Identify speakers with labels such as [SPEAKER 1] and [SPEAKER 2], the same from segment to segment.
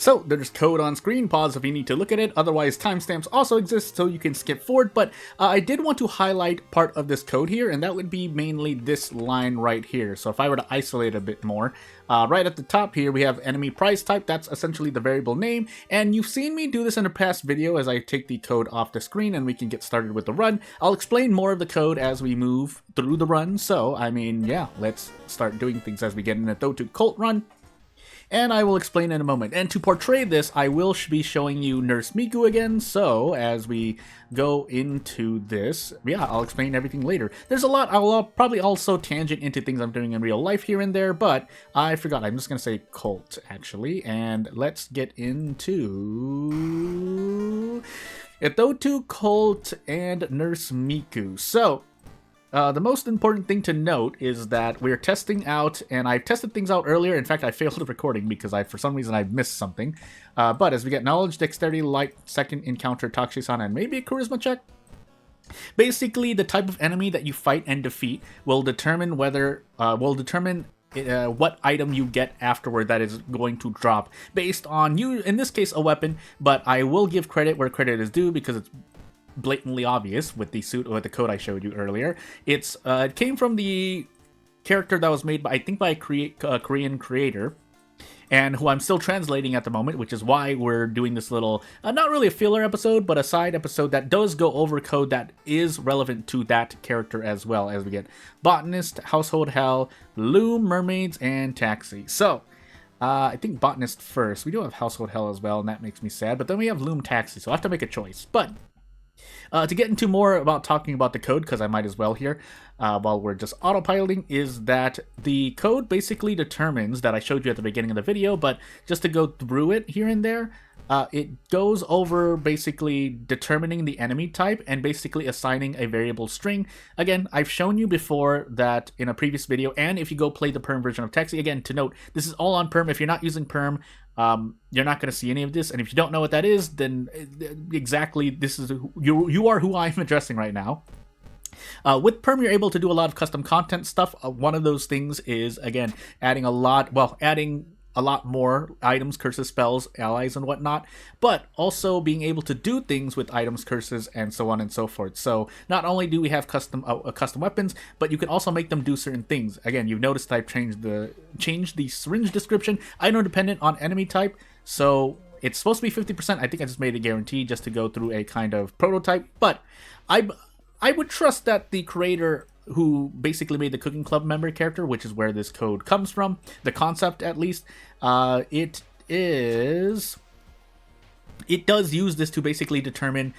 [SPEAKER 1] So there's code on screen, pause if you need to look at it, otherwise timestamps also exist so you can skip forward, but I did want to highlight part of this code here, and that would be mainly this line right here. So if I were to isolate a bit more, right at the top here we have enemy price type, that's essentially the variable name, and you've seen me do this in a past video as I take the code off the screen and we can get started with the run. I'll explain more of the code as we move through the run, so I mean, yeah, let's start doing things as we get in a Thotu cult run. And I will explain in a moment. And to portray this, I will be showing you Nurse Miku again, so as we go into this, yeah, I'll explain everything later. There's a lot, I'll probably also tangent into things I'm doing in real life here and there, but I forgot, I'm just going to say cult, actually, and let's get into Thotu cult and Nurse Miku. So, the most important thing to note is that we're testing out, and I've tested things out earlier. In fact, I failed the recording because for some reason, I missed something. But as we get knowledge, dexterity, light, second encounter, Takushisan, and maybe a charisma check. Basically, the type of enemy that you fight and defeat will determine whether, what item you get afterward that is going to drop based on you, in this case, a weapon. But I will give credit where credit is due because it's blatantly obvious with the suit or the code I showed you earlier. It came from the character that was made by, I think, by a Korean creator, and who I'm still translating at the moment, which is why we're doing this little, not really a filler episode, but a side episode that does go over code that is relevant to that character as well, as we get Botanist, Household Hell, Loom, Mermaids, and Taxi. So, I think Botanist first. We do have Household Hell as well, and that makes me sad, but then we have Loom, Taxi, so I have to make a choice. But to get into more about talking about the code, because I might as well here, while we're just autopiloting, is that the code basically determines, that I showed you at the beginning of the video, but just to go through it here and there, it goes over basically determining the enemy type and basically assigning a variable string. Again, I've shown you before that in a previous video, and if you go play the PERM version of Taxi, again, to note, this is all on PERM. If you're not using PERM, you're not going to see any of this, and if you don't know what that is, then exactly this is you are who I'm addressing right now. With PERM, you're able to do a lot of custom content stuff. One of those things is, again, adding a lot more items, curses, spells, allies, and whatnot, but also being able to do things with items, curses, and so on and so forth. So not only do we have custom weapons, but you can also make them do certain things. Again, you've noticed I've changed the syringe description, item dependent on enemy type, so it's supposed to be 50%. I think I just made it guaranteed just to go through a kind of prototype, but I would trust that the creator who basically made the Cooking Club member character, which is where this code comes from, the concept at least, it does use this to basically determine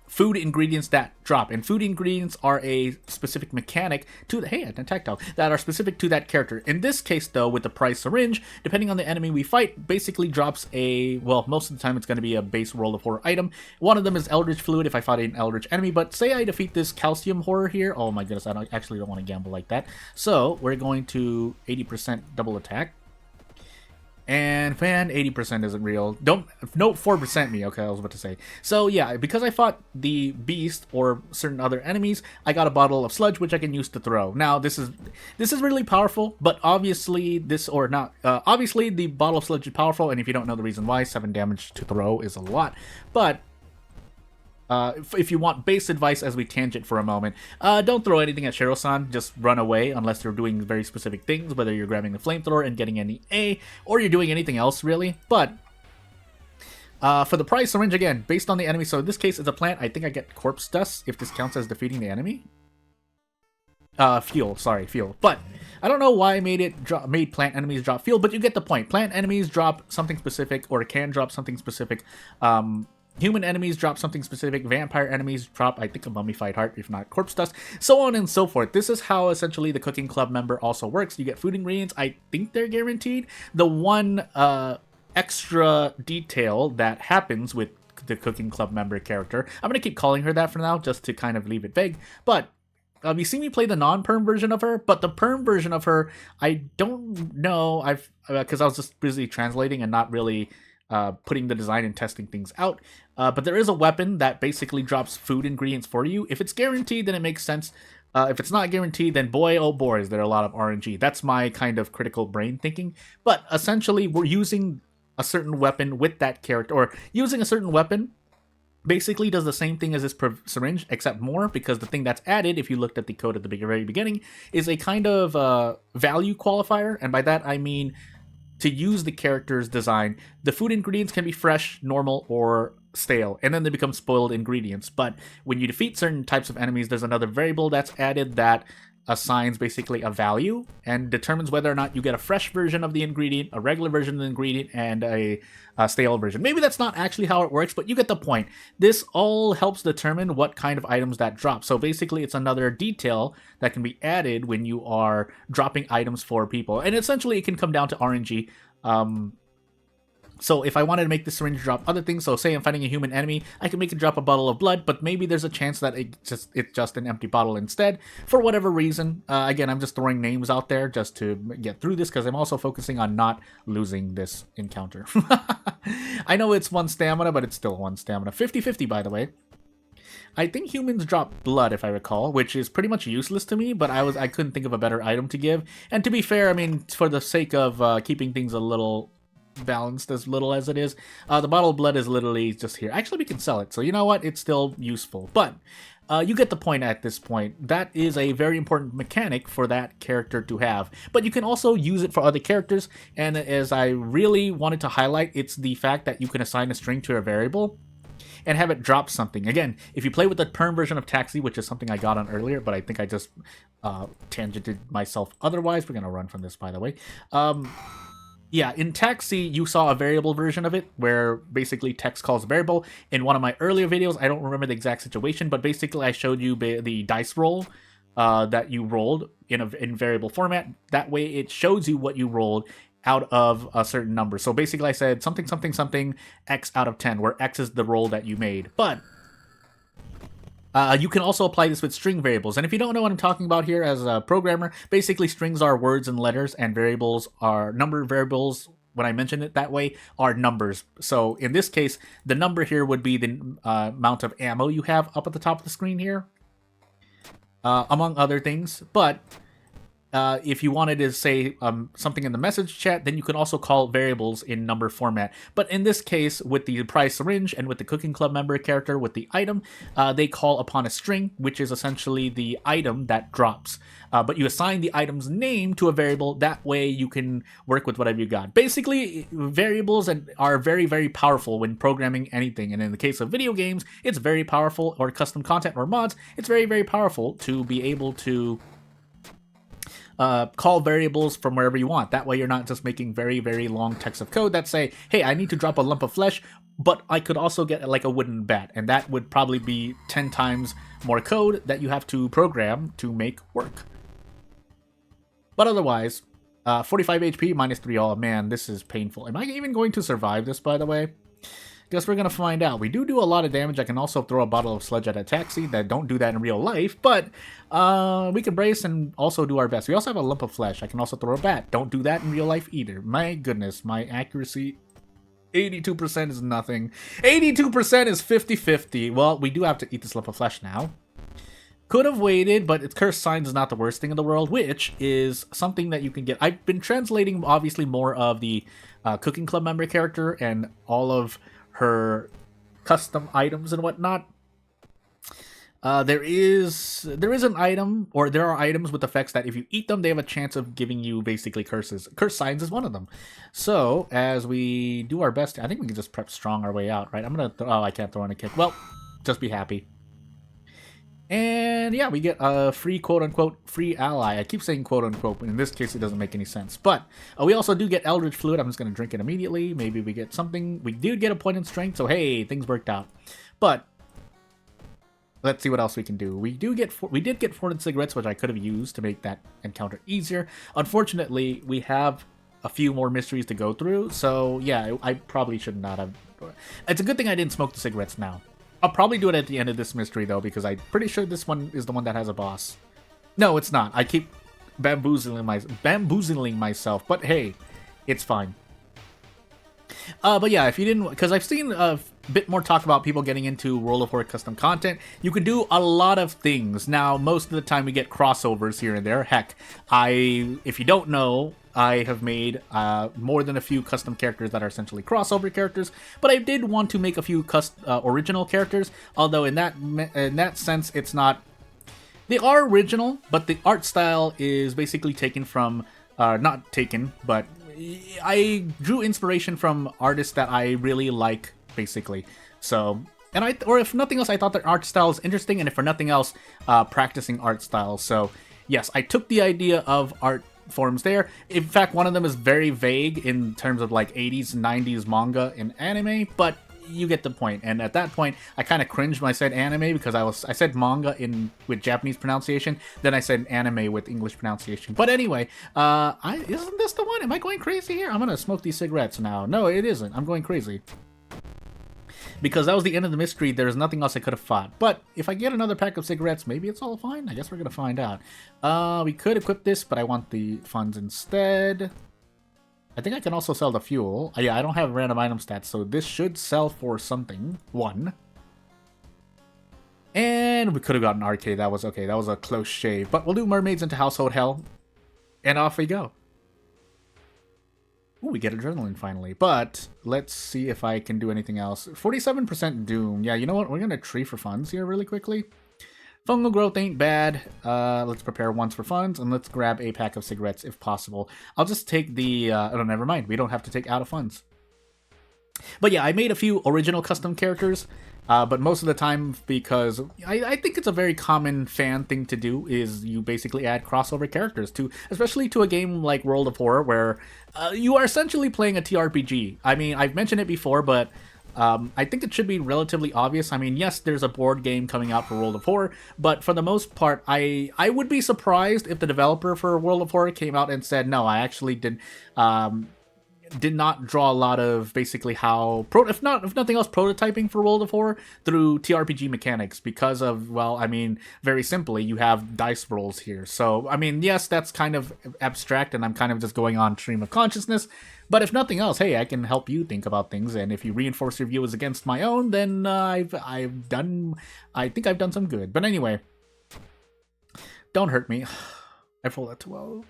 [SPEAKER 1] food ingredients that drop, and food ingredients are a specific mechanic to the tactile that are specific to that character. In this case, though, with the price syringe, depending on the enemy we fight, basically drops most of the time it's going to be a base roll of horror item. One of them is Eldritch Fluid if I fight an Eldritch enemy, but say I defeat this Calcium horror here. Oh my goodness, I actually don't want to gamble like that. So we're going to 80% double attack. And man, 80% isn't real. Don't 4% me. Okay, I was about to say. So yeah, because I fought the beast or certain other enemies, I got a bottle of sludge which I can use to throw. Now this is really powerful, but obviously obviously the bottle of sludge is powerful, and if you don't know the reason why, 7 damage to throw is a lot. But if you want base advice as we tangent for a moment, don't throw anything at Shiro-san, just run away unless you're doing very specific things, whether you're grabbing the flamethrower and getting any A, or you're doing anything else really. But for the price syringe, again, based on the enemy, so in this case it's a plant, I think I get corpse dust if this counts as defeating the enemy. Fuel. But I don't know why I made plant enemies drop fuel, but you get the point. Plant enemies drop something specific, or can drop something specific. Human enemies drop something specific. Vampire enemies drop, I think, a mummified heart, if not corpse dust, so on and so forth. This is how essentially the Cooking Club member also works. You get food ingredients. I think they're guaranteed. The one extra detail that happens with the Cooking Club member character, I'm going to keep calling her that for now, just to kind of leave it vague, but you see me play the non-perm version of her, but the perm version of her, I don't know. Because I was just busy translating and not really putting the design and testing things out. But there is a weapon that basically drops food ingredients for you. If it's guaranteed, then it makes sense. If it's not guaranteed, then boy, oh boy, is there a lot of RNG. That's my kind of critical brain thinking. But essentially, we're using a certain weapon with that character, or using a certain weapon basically does the same thing as this syringe, except more, because the thing that's added, if you looked at the code at the very beginning, is a kind of value qualifier, and by that I mean to use the character's design, the food ingredients can be fresh, normal, or stale, and then they become spoiled ingredients. But when you defeat certain types of enemies, there's another variable that's added that assigns basically a value and determines whether or not you get a fresh version of the ingredient, a regular version of the ingredient, and a stale version. Maybe that's not actually how it works, but you get the point. This all helps determine what kind of items that drop. So basically, it's another detail that can be added when you are dropping items for people. And essentially, it can come down to RNG. So if I wanted to make the syringe drop other things, so say I'm fighting a human enemy, I can make it drop a bottle of blood, but maybe there's a chance that it's just an empty bottle instead, for whatever reason. Again, I'm just throwing names out there just to get through this, because I'm also focusing on not losing this encounter. I know it's 1 stamina, but it's still 1 stamina. 50-50, by the way. I think humans drop blood, if I recall, which is pretty much useless to me, but I couldn't think of a better item to give. And to be fair, I mean, for the sake of keeping things a little balanced, as little as it is, the bottle of blood is literally just here. Actually, we can sell it, so you know what, it's still useful, but you get the point at this point. That is a very important mechanic for that character to have, but you can also use it for other characters. And as I really wanted to highlight, it's the fact that you can assign a string to a variable and have it drop something. Again, if you play with the PERM version of Taxi, which is something I got on earlier, but I think I just tangented myself otherwise. We're gonna run from this, by the way. Yeah, in Taxi, you saw a variable version of it, where basically text calls a variable. In one of my earlier videos, I don't remember the exact situation, but basically I showed you the dice roll that you rolled in variable format. That way it shows you what you rolled out of a certain number. So basically I said something, something, something, X out of 10, where X is the roll that you made. But you can also apply this with string variables. And if you don't know what I'm talking about here as a programmer, basically strings are words and letters, and variables are number variables. When I mention it that way, are numbers. So in this case, the number here would be the amount of ammo you have up at the top of the screen here, among other things. But if you wanted to say something in the message chat, then you can also call variables in number format. But in this case, with the prize syringe and with the Cooking Club member character with the item, they call upon a string, which is essentially the item that drops. But you assign the item's name to a variable. That way you can work with whatever you got. Basically, variables are very, very powerful when programming anything. And in the case of video games, it's very powerful, or custom content or mods, it's very, very powerful to be able to call variables from wherever you want. That way you're not just making very, very long text of code that say, hey, I need to drop a lump of flesh, but I could also get like a wooden bat. And that would probably be 10 times more code that you have to program to make work. But otherwise, 45 HP minus 3. Oh man, this is painful. Am I even going to survive this, by the way? Guess we're going to find out. We do a lot of damage. I can also throw a bottle of sludge at a taxi. That don't do that in real life, but we can brace and also do our best. We also have a lump of flesh. I can also throw a bat. Don't do that in real life either. My goodness, my accuracy, 82% is nothing. 82% is 50-50. Well, we do have to eat this lump of flesh now. Could have waited, but its cursed signs is not the worst thing in the world, which is something that you can get. I've been translating, obviously, more of the Cooking Club member character and all of her custom items and whatnot. There is an item, or there are items with effects that if you eat them, they have a chance of giving you basically curses. Curse signs is one of them. So as we do our best, I think we can just prep strong our way out, right? I'm gonna. Oh, I can't throw in a kick. Well, just be happy. And yeah, we get a free quote-unquote free ally. I keep saying quote-unquote, but in this case it doesn't make any sense. But we also do get Eldritch Fluid. I'm just going to drink it immediately. Maybe we get something. We did get a point in strength, so hey, things worked out. But let's see what else we can do. We did get 400 cigarettes, which I could have used to make that encounter easier. Unfortunately, we have a few more mysteries to go through, so yeah, I probably should not have. It's a good thing I didn't smoke the cigarettes now. I'll probably do it at the end of this mystery, though, because I'm pretty sure this one is the one that has a boss. No, it's not. I keep bamboozling myself, but hey, it's fine. But yeah, if you didn't, because I've seen a bit more talk about people getting into World of Warcraft custom content. You can do a lot of things. Now, most of the time we get crossovers here and there. Heck, if you don't know, I have made more than a few custom characters that are essentially crossover characters, but I did want to make a few original characters, although in that sense, it's not... They are original, but the art style is basically taken from... not taken, but I drew inspiration from artists that I really like, basically. So... or if nothing else, I thought their art style is interesting, and if for nothing else, practicing art styles. So, yes, I took the idea of art forms there. In fact, one of them is very vague in terms of like 80s and 90s manga and anime, but you get the point. And at that point, I kind of cringed when I said anime because I said manga with Japanese pronunciation, then I said anime with English pronunciation. But anyway, isn't this the one? Am I going crazy here? I'm gonna smoke these cigarettes now. No, it isn't. I'm going crazy. Because that was the end of the mystery, there's nothing else I could have fought. But if I get another pack of cigarettes, maybe it's all fine? I guess we're going to find out. We could equip this, but I want the funds instead. I think I can also sell the fuel. Yeah, I don't have random item stats, so this should sell for something. 1. And we could have gotten arcade. That was okay. That was a close shave. But we'll do mermaids into household hell. And off we go. Ooh, we get adrenaline finally, but let's see if I can do anything else. 47% doom. Yeah, you know what? We're going to tree for funds here really quickly. Fungal growth ain't bad. Let's prepare once for funds, and let's grab a pack of cigarettes if possible. I'll just take the... oh, never mind. We don't have to take out of funds. But yeah, I made a few original custom characters. But most of the time, because I think it's a very common fan thing to do, is you basically add crossover characters to, especially to a game like World of Horror, where you are essentially playing a TRPG. I mean, I've mentioned it before, but I think it should be relatively obvious. I mean, yes, there's a board game coming out for World of Horror, but for the most part, I would be surprised if the developer for World of Horror came out and said, no, I actually did not draw a lot of basically how, if nothing else, prototyping for World of Horror through TRPG mechanics because of, well, I mean, very simply, you have dice rolls here. So, I mean, yes, that's kind of abstract and I'm kind of just going on stream of consciousness, but if nothing else, hey, I can help you think about things, and if you reinforce your view as against my own, then I think I've done some good. But anyway, don't hurt me. I rolled a 12.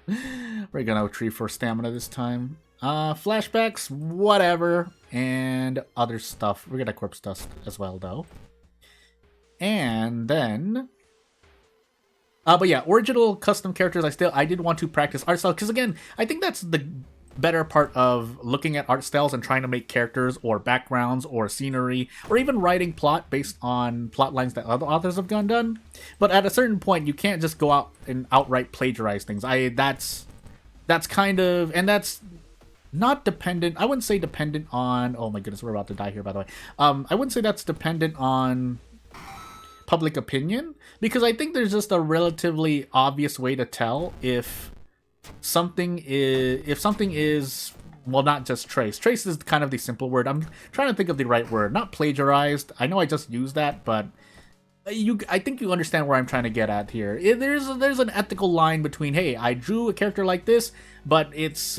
[SPEAKER 1] We're gonna tree for stamina this time. Flashbacks, whatever, and other stuff. We're gonna equip stuff as well, though. And then... but yeah, original custom characters, I did want to practice art style, because again, I think that's the better part of looking at art styles and trying to make characters or backgrounds or scenery, or even writing plot based on plot lines that other authors have done. But at a certain point, you can't just go out and outright plagiarize things. That's kind of... and that's... not dependent, I wouldn't say dependent on, oh my goodness, we're about to die here, by the way. I wouldn't say that's dependent on public opinion, because I think there's just a relatively obvious way to tell if something is, well, not just trace. Trace is kind of the simple word. I'm trying to think of the right word. Not plagiarized. I know I just used that, but I think you understand where I'm trying to get at here. There's an ethical line between, hey, I drew a character like this, but it's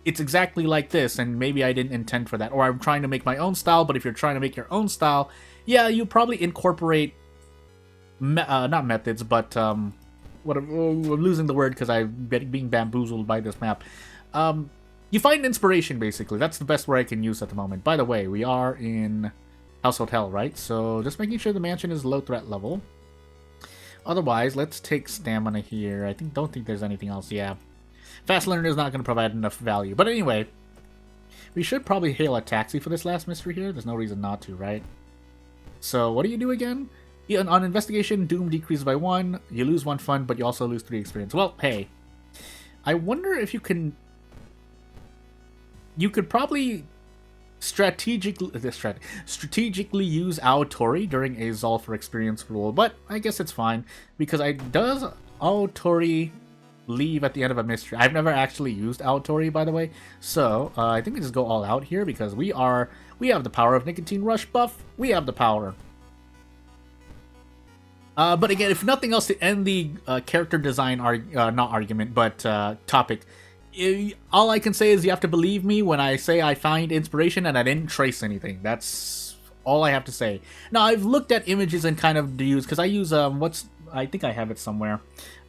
[SPEAKER 1] exactly like this, and maybe I didn't intend for that. Or I'm trying to make my own style, but if you're trying to make your own style, yeah, you probably incorporate, not methods, but, I'm losing the word because I'm being bamboozled by this map. You find inspiration, basically. That's the best word I can use at the moment. By the way, we are in Household Hell, right? So just making sure the mansion is low threat level. Otherwise, let's take stamina here. Don't think there's anything else, yeah. Fast Learner is not going to provide enough value. But anyway, we should probably hail a taxi for this last mystery here. There's no reason not to, right? So what do you do again? On investigation, Doom decreases by 1. You lose 1 fun, but you also lose 3 experience. Well, hey. I wonder if you can... You could probably strategically use Aotori during a Zolfer experience roll, but I guess it's fine, because does Aotori leave at the end of a mystery? I've never actually used Aotori, by the way, so I think we just go all out here, because we have the power of Nicotine Rush buff. We have the power. But again, if nothing else, to end the character design not argument, but topic, all I can say is you have to believe me when I say I find inspiration and I didn't trace anything. That's all I have to say. Now, I've looked at images and kind of used, because I use I think I have it somewhere.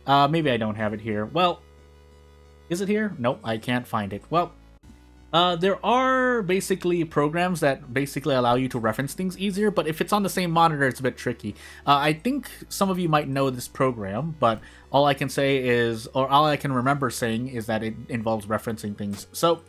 [SPEAKER 1] Maybe I don't have it here. Well, Is it here? Nope, I can't find it. Well, there are basically programs that basically allow you to reference things easier, but if it's on the same monitor, it's a bit tricky. I think some of you might know this program, but all I can say is, or all I can remember saying is that it involves referencing things. So,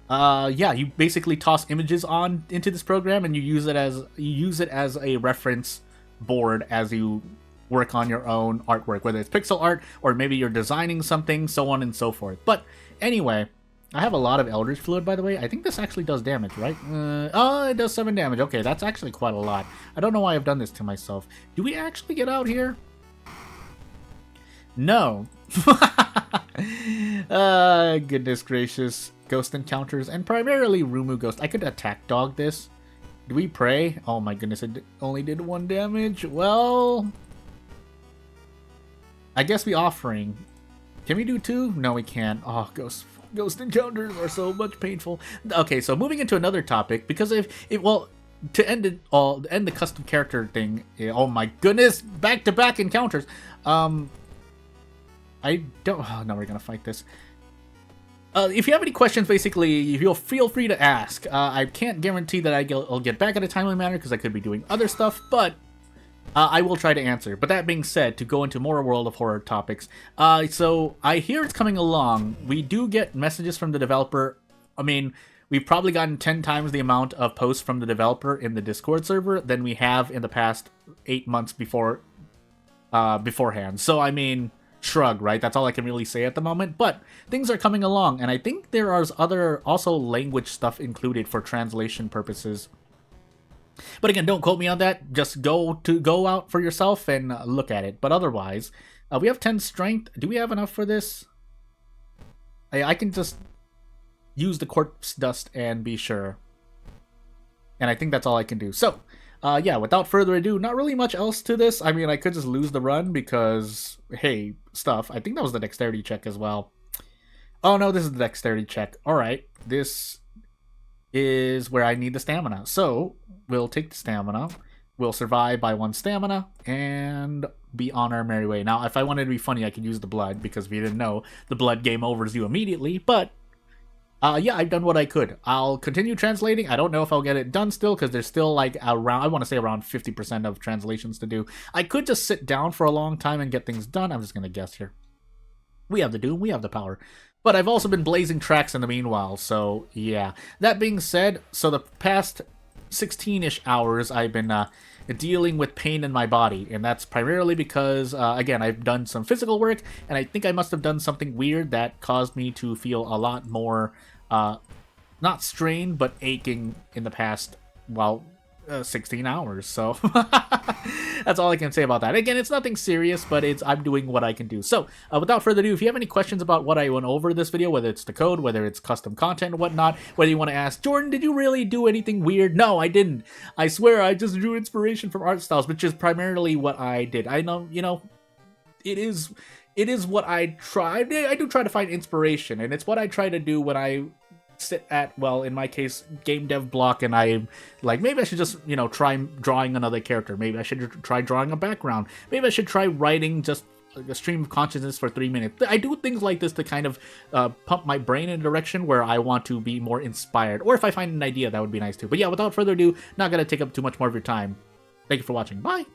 [SPEAKER 1] yeah, you basically toss images on into this program, and you use it as a reference board as you work on your own artwork, whether it's pixel art or maybe you're designing something, so on and so forth. But anyway, I have a lot of Eldritch Fluid, by the way. I think this actually does damage, right? Oh, it does 7 damage. Okay, that's actually quite a lot. I don't know why I've done this to myself. Do we actually get out here? No. Goodness gracious. Ghost encounters, and primarily Rumu Ghost. I could attack dog this. Do we pray? Oh my goodness, it only did 1 damage. Well, I guess we offering. Can we do 2? No, we can't. Oh, ghost encounters are so much painful. Okay, so moving into another topic, because well, to end it all, end the custom character thing. Oh my goodness, back-to-back encounters. I don't. Oh, no, we're gonna fight this. If you have any questions, basically, you'll feel free to ask. I can't guarantee that I'll get back in a timely manner because I could be doing other stuff, but I will try to answer. But that being said, to go into more World of Horror topics, so I hear it's coming along. We do get messages from the developer. I mean, we've probably gotten 10 times the amount of posts from the developer in the Discord server than we have in the past 8 months beforehand. So, I mean, shrug, right? That's all I can really say at the moment. But things are coming along, and I think there are also language stuff included for translation purposes. But again, don't quote me on that. Just go out for yourself and look at it. But otherwise, we have 10 strength. Do we have enough for this? I can just use the corpse dust and be sure. And I think that's all I can do. So, yeah, without further ado, not really much else to this. I mean, I could just lose the run because, hey, stuff. I think that was the dexterity check as well. Oh, no, this is the dexterity check. All right, this is where I need the stamina. So, we'll take the stamina. We'll survive by 1 stamina and be on our merry way. Now, if I wanted to be funny, I could use the blood because if you didn't know, the blood game overs you immediately. But, yeah, I've done what I could. I'll continue translating. I don't know if I'll get it done still because there's still like around, I want to say around 50% of translations to do. I could just sit down for a long time and get things done. I'm just going to guess here. We have the doom. We have the power. But I've also been blazing tracks in the meanwhile, so yeah. That being said, so the past 16-ish hours, I've been dealing with pain in my body, and that's primarily because, again, I've done some physical work, and I think I must have done something weird that caused me to feel a lot more, not strained, but aching in the past, well, 16 hours, so that's all I can say about that. Again, it's nothing serious, but I'm doing what I can do. So, without further ado, if you have any questions about what I went over this video, whether it's the code, whether it's custom content, whatnot, whether you want to ask, Jordan, did you really do anything weird? No, I didn't. I swear I just drew inspiration from art styles, which is primarily what I did. I know, you know, it is what I try. I do try to find inspiration, and it's what I try to do when I sit at, well, in my case, game dev block, and I'm like, maybe I should just, you know, try drawing another character. Maybe I should try drawing a background. Maybe I should try writing just a stream of consciousness for 3 minutes. I do things like this to kind of pump my brain in a direction where I want to be more inspired. Or if I find an idea, that would be nice too. But yeah, without further ado, not gonna take up too much more of your time. Thank you for watching. Bye!